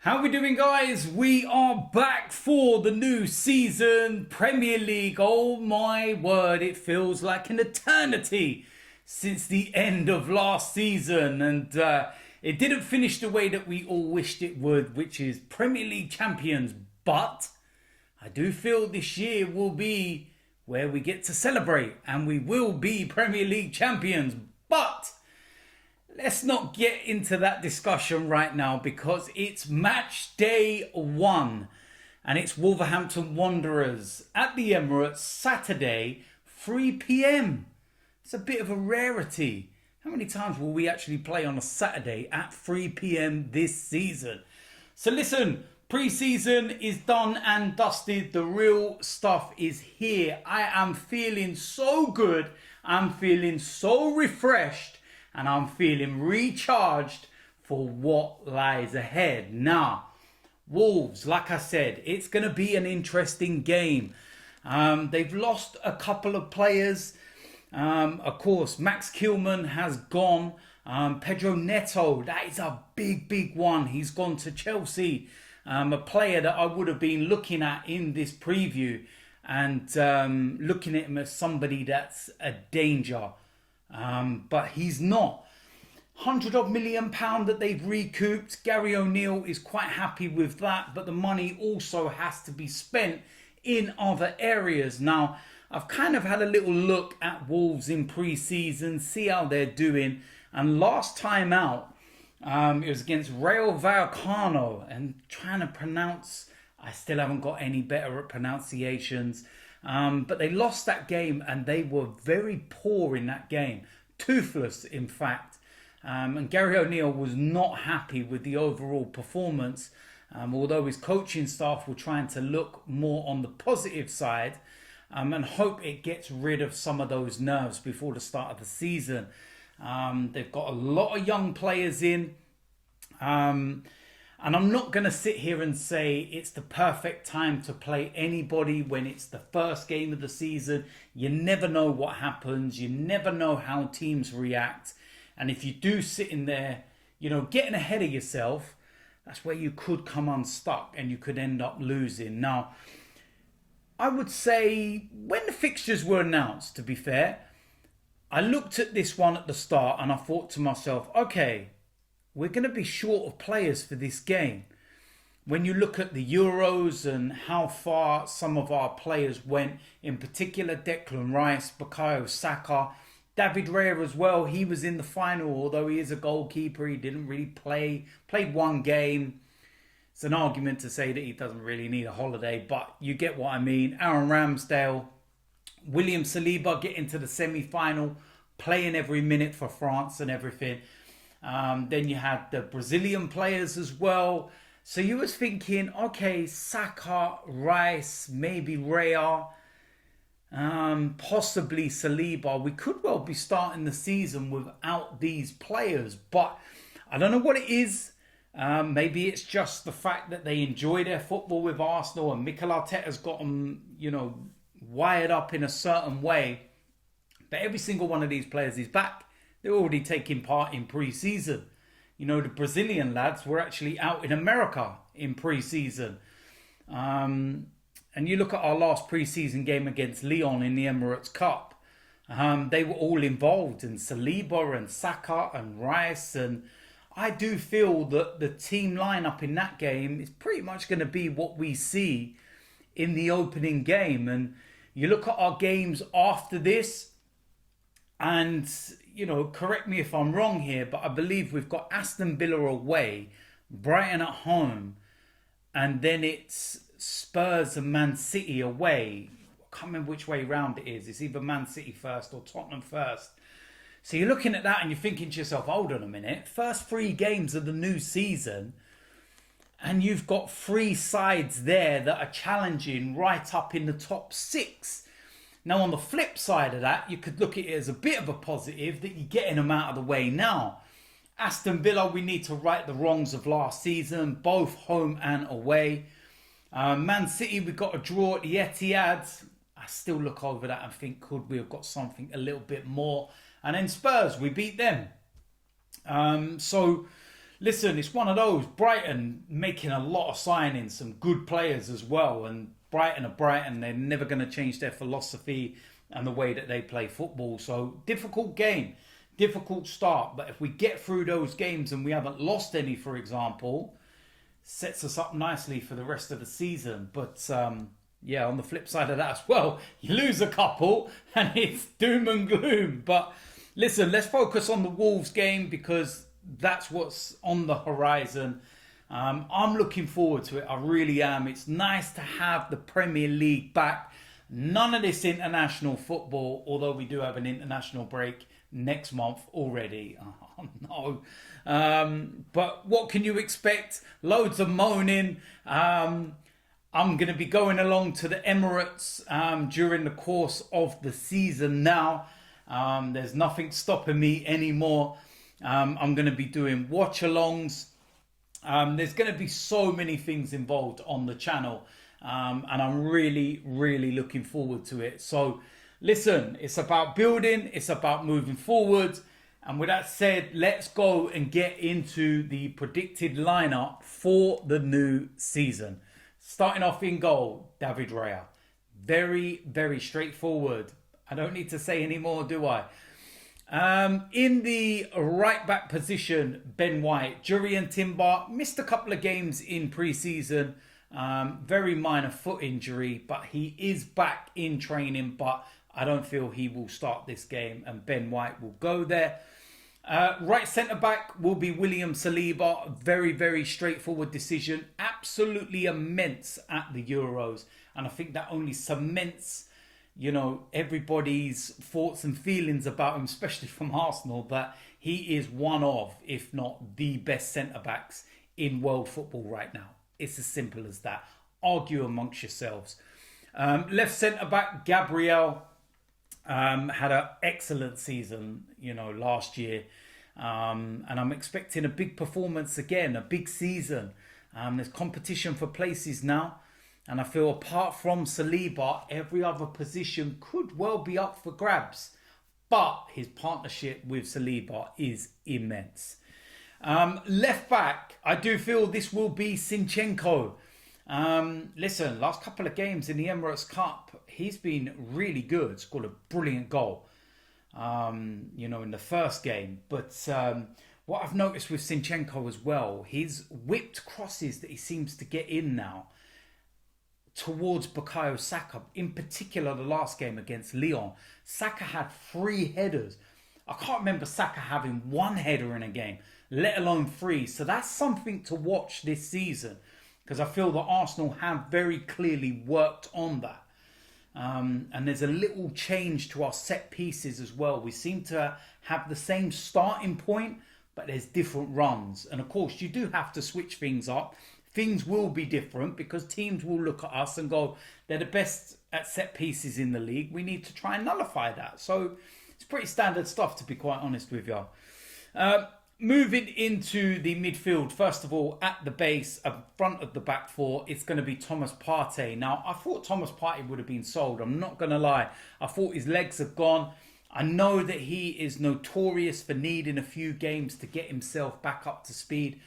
How we doing, guys? We are back for the new season, Premier League. Oh my word, it feels like an eternity since the end of last season, and it didn't finish the way that we all wished it would, which is Premier League champions. But I do feel this year will be where we get to celebrate, and we will be Premier League champions. But let's not get into that discussion right now because it's match day 1 and it's Wolverhampton Wanderers at the Emirates Saturday, 3 p.m. It's a bit of a rarity. How many times will we actually play on a Saturday at 3 p.m. this season? So listen, pre-season is done and dusted. The real stuff is here. I am feeling so good. I'm feeling so refreshed. And I'm feeling recharged for what lies ahead. Now, Wolves, like I said, it's going to be an interesting game. They've lost a couple of players. Of course, Max Kilman has gone. Pedro Neto, that is a big one. He's gone to Chelsea. A player that I would have been looking at in this preview and looking at him as somebody that's a danger. But he's not. £100 million that they've recouped. Gary O'Neill is quite happy with that, but the money also has to be spent in other areas. Now, I've kind of had a little look at Wolves in pre-season, see how they're doing. And last time out, it was against Rayo Vallecano, and trying to pronounce, I still haven't got any better at pronunciations. But they lost that game and they were very poor in that game. Toothless, in fact. And Gary O'Neill was not happy with the overall performance. Although his coaching staff were trying to look more on the positive side and hope it gets rid of some of those nerves before the start of the season. They've got a lot of young players in. And I'm not going to sit here and say it's the perfect time to play anybody when it's the first game of the season. You never know what happens. You never know how teams react. And if you do sit in there, getting ahead of yourself, that's where you could come unstuck and you could end up losing. Now, I would say when the fixtures were announced, to be fair, I looked at this one at the start and I thought to myself, okay, we're going to be short of players for this game. When you look at the Euros and how far some of our players went, in particular Declan Rice, Bukayo Saka, David Raya as well, he was in the final, although he is a goalkeeper, he didn't really play, played one game. It's an argument to say that he doesn't really need a holiday, but you get what I mean. Aaron Ramsdale, William Saliba getting to the semi-final, playing every minute for France and everything. Then you had the Brazilian players as well. So you was thinking, okay, Saka, Rice, maybe Raya, possibly Saliba. We could well be starting the season without these players. But I don't know what it is. Maybe it's just the fact that they enjoy their football with Arsenal and Mikel Arteta's got them, wired up in a certain way. But every single one of these players is back. They're already taking part in pre-season. The Brazilian lads were actually out in America in pre-season. And you look at our last pre-season game against Lyon in the Emirates Cup. They were all involved, and Saliba and Saka and Rice. And I do feel that the team lineup in that game is pretty much going to be what we see in the opening game. And you look at our games after this, and, correct me if I'm wrong here, but I believe we've got Aston Villa away, Brighton at home, and then it's Spurs and Man City away. I can't remember which way round it is. It's either Man City first or Tottenham first. So you're looking at that and you're thinking to yourself, hold on a minute, first 3 games of the new season, and you've got 3 sides there that are challenging right up in the top 6. Now, on the flip side of that, you could look at it as a bit of a positive that you're getting them out of the way now. Aston Villa, we need to right the wrongs of last season, both home and away. Man City, we got a draw at the Etihad. I still look over that and think, could we have got something a little bit more? And then Spurs, we beat them. So Listen, it's one of those. Brighton making a lot of signings, some good players as well. And Brighton are Brighton. They're never going to change their philosophy and the way that they play football. So difficult game, difficult start. But if we get through those games and we haven't lost any, for example, sets us up nicely for the rest of the season. But yeah, on the flip side of that as well, you lose a couple and it's doom and gloom. But listen, let's focus on the Wolves game because that's what's on the horizon. I'm looking forward to it. I really am. It's nice to have the Premier League back. None of this international football, although we do have an international break next month already. Oh, no. But what can you expect? Loads of moaning. I'm going to be going along to the Emirates during the course of the season now. There's nothing stopping me anymore. I'm going to be doing watch-alongs. There's going to be so many things involved on the channel. And I'm really, really looking forward to it. So listen, it's about building. It's about moving forward. And with that said, let's go and get into the predicted lineup for the new season. Starting off in goal, David Raya. Very, very straightforward. I don't need to say any more, do I? In the right back position, Ben White. Jurriën Timber missed a couple of games in pre-season. Very minor foot injury, but he is back in training. But I don't feel he will start this game and Ben White will go there. Right centre back will be William Saliba. Very, very straightforward decision. Absolutely immense at the Euros. And I think that only cements, you know, everybody's thoughts and feelings about him, especially from Arsenal, that he is one of, if not the best centre backs in world football right now. It's as simple as that. Argue amongst yourselves. Left centre back Gabriel had an excellent season, you know, last year. And I'm expecting a big performance again, a big season. There's competition for places now. And I feel apart from Saliba, every other position could well be up for grabs. But his partnership with Saliba is immense. Left back, I do feel this will be Zinchenko. Listen, last couple of games in the Emirates Cup, he's been really good. Scored a brilliant goal, you know, in the first game. But what I've noticed with Zinchenko as well, his whipped crosses that he seems to get in now towards Bukayo Saka, in particular the last game against Lyon. Saka had 3 headers. I can't remember Saka having 1 header in a game, let alone 3. So that's something to watch this season because I feel that Arsenal have very clearly worked on that. And there's a little change to our set pieces as well. We seem to have the same starting point, but there's different runs. And of course, you do have to switch things up. Things will be different because teams will look at us and go, they're the best at set pieces in the league. We need to try and nullify that. So it's pretty standard stuff, to be quite honest with you. Moving into the midfield, first of all, at the base, up front of the back four, it's going to be Thomas Partey. Now, I thought Thomas Partey would have been sold. I'm not going to lie. I thought his legs have gone. I know that he is notorious for needing a few games to get himself back up to speed.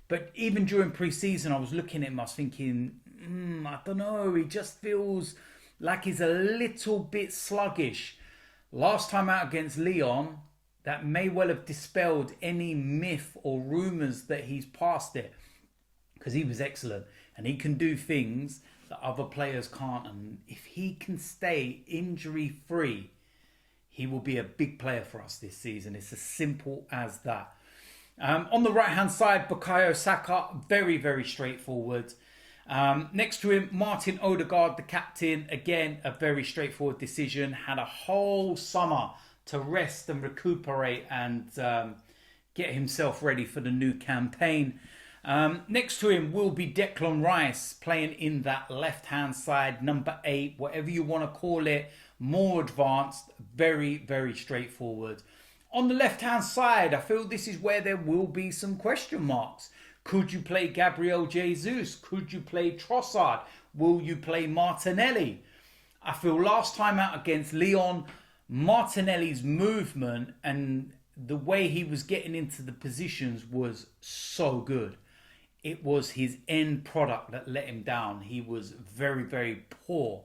But even during pre-season, I was looking at him, I was thinking, I don't know, he just feels like he's a little bit sluggish. Last time out against Lyon, that may well have dispelled any myth or rumours that he's past it. Because he was excellent. And he can do things that other players can't. And if he can stay injury-free, he will be a big player for us this season. It's as simple as that. On the right-hand side, Bukayo Saka, very, very straightforward. Next to him, Martin Odegaard, the captain. Again, a very straightforward decision. Had a whole summer to rest and recuperate and get himself ready for the new campaign. Next to him will be Declan Rice, playing in that left-hand side, number 8, whatever you want to call it. More advanced, very, very straightforward. On the left-hand side, I feel this is where there will be some question marks. Could you play Gabriel Jesus? Could you play Trossard? Will you play Martinelli? I feel last time out against Lyon, Martinelli's movement and the way he was getting into the positions was so good. It was his end product that let him down. He was very, very poor.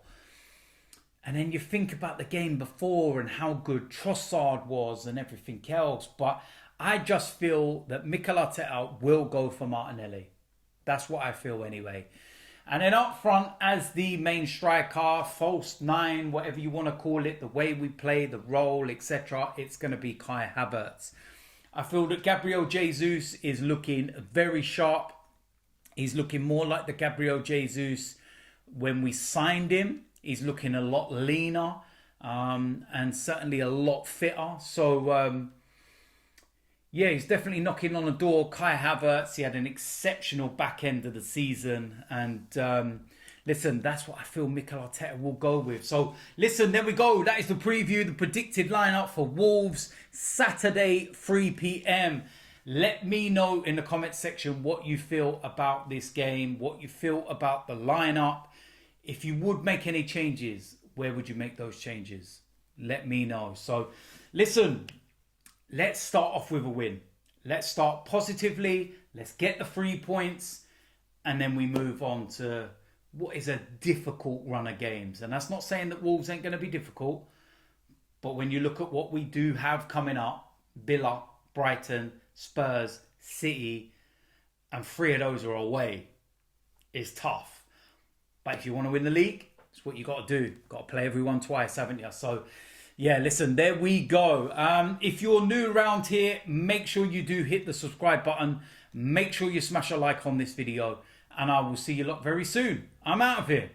And then you think about the game before and how good Trossard was and everything else. But I just feel that Mikel Arteta will go for Martinelli. That's what I feel anyway. And then up front, as the main striker, false nine, whatever you want to call it, the way we play, the role, etc., it's going to be Kai Havertz. I feel that Gabriel Jesus is looking very sharp. He's looking more like the Gabriel Jesus when we signed him. He's looking a lot leaner and certainly a lot fitter. So, yeah, he's definitely knocking on the door. Kai Havertz, he had an exceptional back end of the season. And listen, that's what I feel Mikel Arteta will go with. So, listen, there we go. That is the preview, the predicted lineup for Wolves, Saturday, 3 p.m. Let me know in the comment section what you feel about this game, what you feel about the lineup. If you would make any changes, where would you make those changes? Let me know. So, listen, let's start off with a win. Let's start positively. Let's get the 3 points. And then we move on to what is a difficult run of games. And that's not saying that Wolves ain't going to be difficult. But when you look at what we do have coming up, Villa, Brighton, Spurs, City, and 3 of those are away, it's tough. But if you want to win the league, it's what you got to do. Got to play everyone twice, haven't you? So, yeah, listen, there we go. If you're new around here, make sure you do hit the subscribe button. Make sure you smash a like on this video. And I will see you lot very soon. I'm out of here.